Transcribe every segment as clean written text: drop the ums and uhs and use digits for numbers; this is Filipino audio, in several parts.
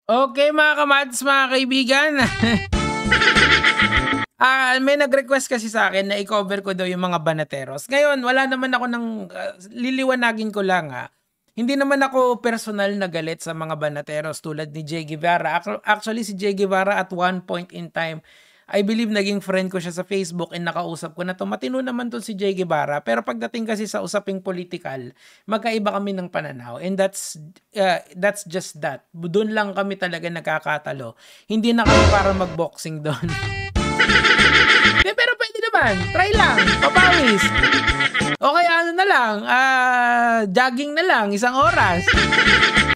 Okay mga kamads, mga kaibigan. May nag-request kasi sa akin na i-cover ko daw yung mga banateros. Ngayon, wala naman ako liliwanagin ko lang Hindi naman ako personal na galit sa mga banateros tulad ni Jay Guevara. Actually, si Jay Guevara at one point in time, I believe naging friend ko siya sa Facebook and nakausap ko na to. Matino naman to si Jay Guevara. Pero pagdating kasi sa usaping political, magkaiba kami ng pananaw. And that's just that. Doon lang kami talaga nagkakatalo. Hindi na kami para mag-boxing doon. Pero pwede naman. Try lang. Papawis. O kaya ano na lang. Jogging na lang. 1 oras.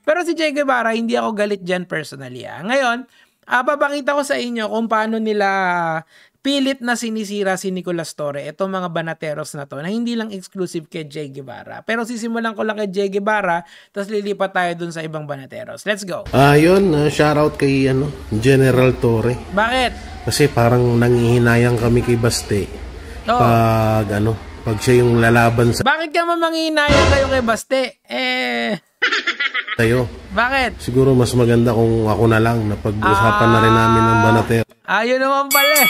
Pero si Jay Guevara, hindi ako galit dyan personally. Ngayon, papakita ko sa inyo kung paano nila pilit na sinisira si Nicolas Torre, itong mga banateros na to, na hindi lang exclusive kay Jay Guevara. Pero sisimulan ko lang kay Jay Guevara, tapos lilipat tayo dun sa ibang banateros. Let's go! Yun, shoutout kay General Torre. Bakit? Kasi parang nangihinayang kami kay Baste. Pag siya yung lalaban sa... Bakit ka mamanghihinayang kayo kay Baste? Tayo. Bakit? Siguro mas maganda kung ako na lang na pag-usapan na rin namin ng banatero. Ayun naman pala.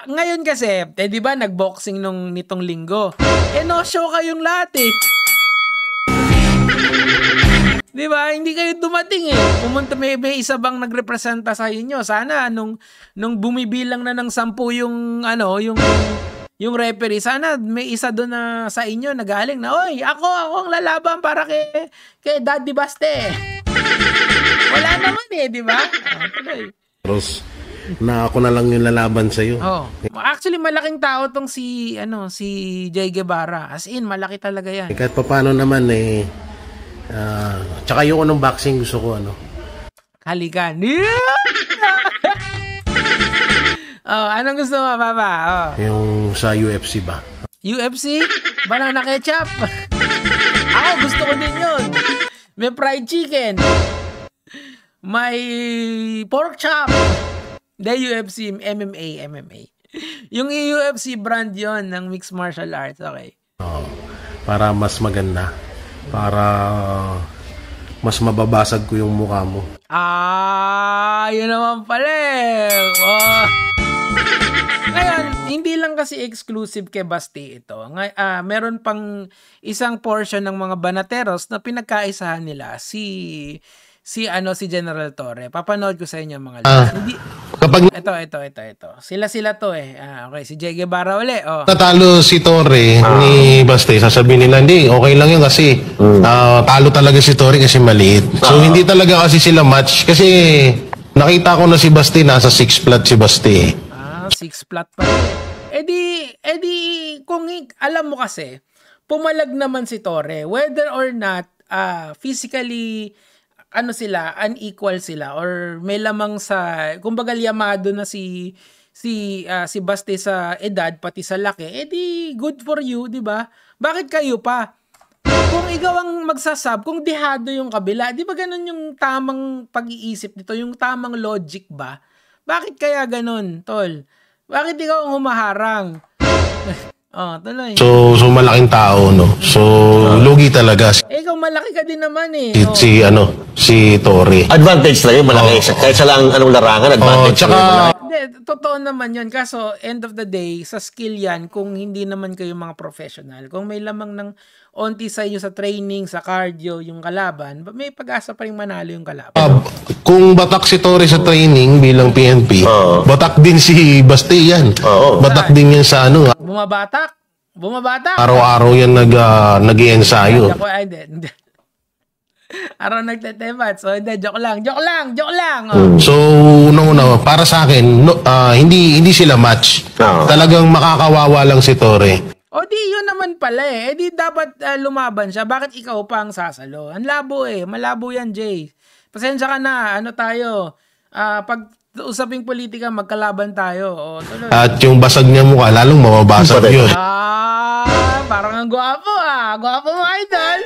Ngayon kasi, di ba nag-boxing nitong linggo? No show kayong lahat Di ba? Hindi kayo dumating Pumunta may isa bang nagrepresenta sa inyo. Sana nung bumibilang na ng 10 yung referee, sana may isa doon na sa inyo nagaling na, oy, ako ang lalaban para kay Daddy Baste. Wala naman di ba? Terus na ako na lang yung lalaban sa iyo. Actually malaking tao tong si Jay Guevara. As in, malaki talaga yan. Kahit paano naman tsaka yung anong boxing gusto ko Halikan. Anong gusto mo, Papa? Yung sa UFC ba? UFC? Banana ketchup? Ako, gusto ko din yun. May fried chicken. May pork chop. UFC, MMA. Yung UFC brand yon ng mixed martial arts, okay? Para mas maganda. Para mas mababasag ko yung mukha mo. Yun naman pala Ngayon, hindi lang kasi exclusive kay Baste ito. Meron pang isang portion ng mga banateros na pinagkaisahan nila si General Torre. Papanood ko sa inyo mga Ito. Sila to okay, si Jay Guevara uli. Natalo si Torre ni Baste, sasabihin nila, hindi, okay lang yun kasi talo talaga si Torre kasi maliit. So hindi talaga kasi sila match kasi nakita ko na si Baste, nasa 6 flat si Baste. 6 flat pa rin. Kung alam mo kasi, pumalag naman si Torre, whether or not physically unequal sila or may lamang sa kumbaga liyamado na si Baste sa edad pati sa laki, good for you, di ba? Bakit kayo pa? Kung ikaw ang magsasab, kung dehado yung kabila, di ba ganun yung tamang pag-iisip nito, yung tamang logic ba? Bakit kaya ganun, tol? Bakit ikaw ang humaharang? Tuloy. So malaking tao, no? So, lugi talaga. Ikaw malaki ka din naman Si Torre. Advantage lang yun, malaki. Kahit sa lang anong larangan, advantage lang. Totoo naman yun. Kaso, end of the day, sa skill yan, kung hindi naman kayo mga professional, kung may lamang ng onti sa inyo sa training, sa cardio, yung kalaban, may pag-asa pa rin manalo yung kalaban. Kung batak si Torre sa training bilang PNP, batak din si Baste yan. Batak din yan sa Bumabatak? Araw-araw yan nag-i-ensayo. Hindi. Araw nagtetebat. So, joke lang. So, una, para sa akin, hindi sila match. Talagang makakawawa lang si Torre. Di yun naman pala di dapat lumaban siya. Bakit ikaw pa ang sasalo? Ang labo malabo yan, Jay. Pasensya ka na, tayo. Pag usaping politika, magkalaban tayo. Tuloy. At yung basag niya mukha, lalong mababasag yun. Parang ang gwapo Gwapo mo, idol.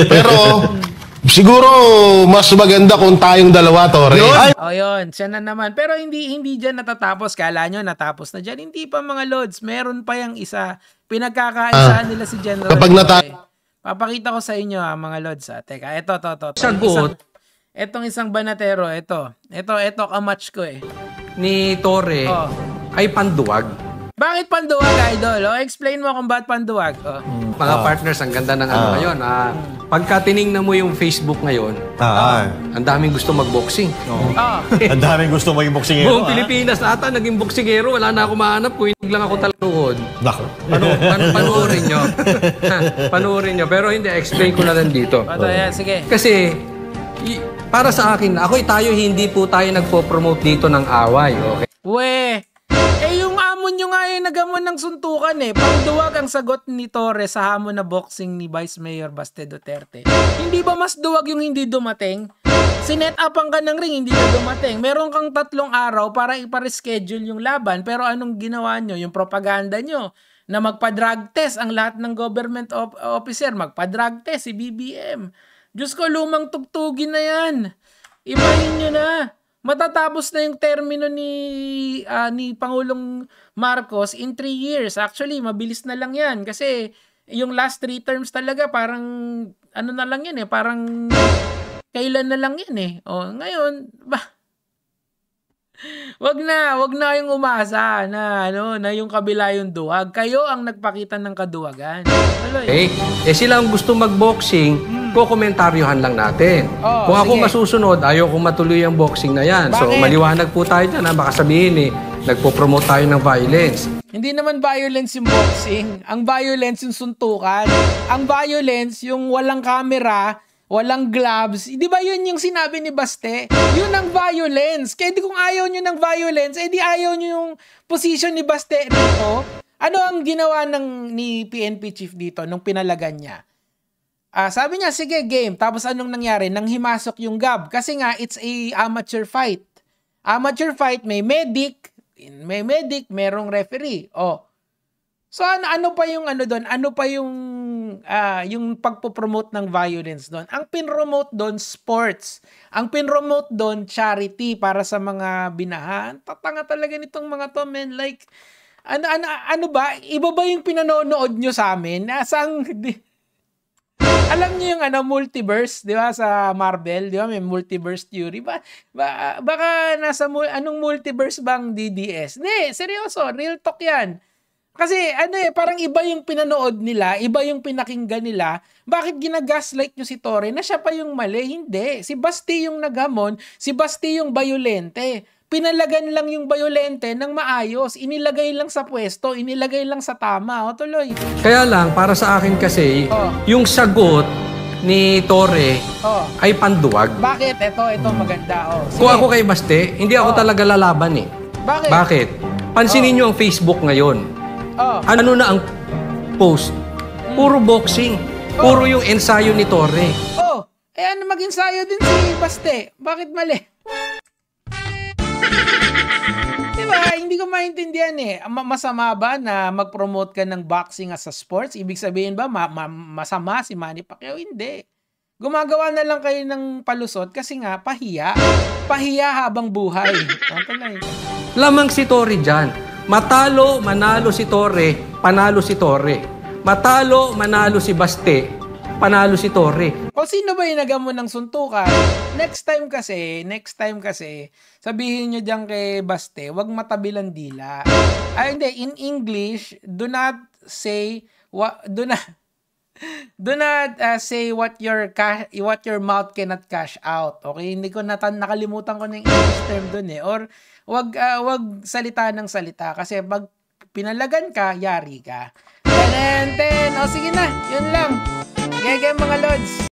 Pero, siguro, mas maganda kung tayong dalawa, Torre. Yun. Siya na naman. Pero hindi dyan natatapos. Kala nyo natapos na dyan. Hindi pa mga lods. Meron pa yung isa. pinagkakaisahan nila si General kapag Torre. Papakita ko sa inyo mga lods. Teka, ito. Sagot. Etong isang banatero, ito kamatch ko eh. Ni Torre ay panduwag. Bakit panduwag, idol? Explain mo kung bakit panduwag. Mga partners, ang ganda ng ano ngayon. Pagka tinignan mo yung Facebook ngayon, ang daming gusto mag-boxing. Ang daming gusto maging boksingero. Buong Pilipinas ata naging boksingero. Wala na ako mahanap. Kuinig lang ako taluhod. Nako. Panoorin nyo. Panoorin nyo. Pero hindi, explain ko na lang dito. Sige. Kasi, para sa akin, tayo hindi po tayo nagpo-promote dito ng away. Okay? Yung amon nyo nga yung nagamon ng suntukan eh. Pangduwag ang sagot ni Torre sa hamon na boxing ni Vice Mayor Baste Duterte. Hindi ba mas duwag yung hindi dumating? Sinet upan ka ng ring, hindi na dumating. Meron kang 3 araw para ipareschedule yung laban. Pero anong ginawa nyo? Yung propaganda nyo na magpa-drug test ang lahat ng government officer. Magpa-drug test si BBM. Diyos ko, lumang tugtugin na yan. Ibahin nyo na. Matatapos na yung termino ni Pangulong Marcos in 3 years. Actually, mabilis na lang yan. Kasi yung last 3 terms talaga parang ano na lang yan eh. Parang kailan na lang yan eh. Ngayon, wag na yung umasa na yung kabila yung duwag. Kayo ang nagpakita ng kaduwagan. Sila ang gusto mag-boxing, komentaryohan lang natin. Kung ako masusunod, ayaw kong matuloy ang boxing na yan. Bakit? So, maliwanag po tayo dyan. Baka sabihin nagpo-promote tayo ng violence. Hindi naman violence yung boxing. Ang violence yung suntukan. Ang violence yung walang camera, walang gloves. Di ba yun yung sinabi ni Baste? Yun ang violence. Kaya kung ayaw nyo ng violence, di ayaw nyo yung position ni Baste dito. Ano ang ginawa ni PNP chief dito nung pinalagan niya? Sabi niya, sige, game. Tapos anong nangyari? Nang himasok yung GAB. Kasi nga, it's a amateur fight. Amateur fight, may medic, merong referee. So ano pa yung doon? Ano pa yung pagpo-promote ng violence doon? Ang pin-promote doon, sports. Ang pin-promote doon, charity para sa mga binahan. Tatanga talaga nitong mga to, men. Like, ano ba? Iba ba yung pinanonood nyo sa amin? Alam niyo yung multiverse, 'di ba, sa Marvel, 'di ba, may multiverse theory ba? Baka nasa anong multiverse bang DDS? Hindi, seryoso, real talk 'yan. Kasi parang iba yung pinanood nila, iba yung pinakinggan nila. Bakit ginagaslight nyo si Torre na siya pa yung mali? Hindi. Si Basti yung naghamon, si Basti yung bayolente. Pinalagan lang yung bayolente ng maayos. Inilagay lang sa pwesto, inilagay lang sa tama. Tuloy. Kaya lang, para sa akin kasi, yung sagot ni Torre ay panduwag. Bakit? Ito maganda. Kung ako kay Baste, hindi ako talaga lalaban eh. Bakit? Pansinin nyo ang Facebook ngayon. Ano na ang post? Puro boxing. Puro yung ensayo ni Torre. Mag-ensayo din si Baste. Bakit mali? Diba? Hindi ko maintindihan eh. Masama ba na mag-promote ka ng boxing as a sports? Ibig sabihin ba masama si Manny Pacquiao? Hindi. Gumagawa na lang kayo ng palusot kasi nga pahiya. Pahiya habang buhay. Lamang si Torre dyan. Matalo, manalo si Torre, panalo si Torre. Matalo, manalo si Baste, panalo si Torre. O sino ba yung nagamo ng suntukan? Next time kasi, sabihin nyo dyan kay Baste, wag matabilan dila. Hindi, in English, do not say what your mouth cannot cash out. Okay? Hindi ko nakalimutan ko na yung English term dun eh. Or wag salita ng salita kasi pag pinalagan ka, yari ka. Ten. O sige na, yun lang. Gege mga lods.